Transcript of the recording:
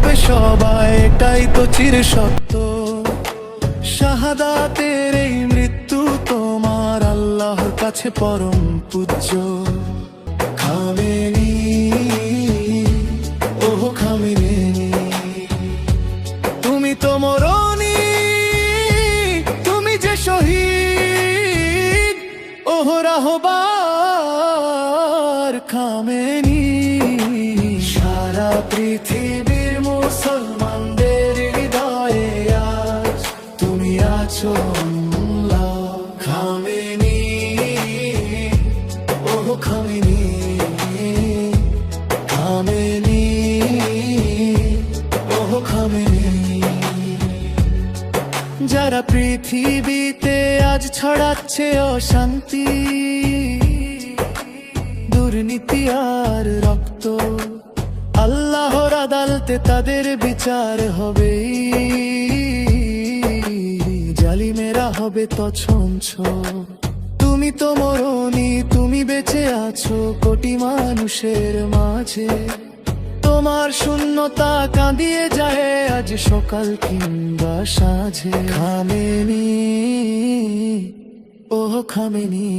হবে সবাই, এটাই তো চির সত্য। শাহাদাতের এই মৃত্যু তোমার আল্লাহর কাছে পরম পূজ্য। খামেনি, ওহ খামেনি, তুমি তো মরনি, তুমি যে শহীদ, ওহ রাহবার খামেনি। সারা পৃথিবীর মুসলমানদের হৃদয়ে আজ তুমি আছো আল্লাহ। খামেনি, ওহ খামেনি, খামেনি, ওহ খামেনি। যারা পৃথিবীতে আজ ছড়াচ্ছে অশান্তি, দুর্নীতি আর রক্ত, আল্লাহর আদালতে তাদের বিচার হবে। জালিমেরা হবে তছনছ। তুমি তো মরনি, তুমি বেঁচে আছো কোটি মানুষের মাঝে। তোমার শূন্যতা কাঁদিয়ে যায় আজ সকাল কিংবা সাঁঝে। খামেনি, ওহ খামেনি।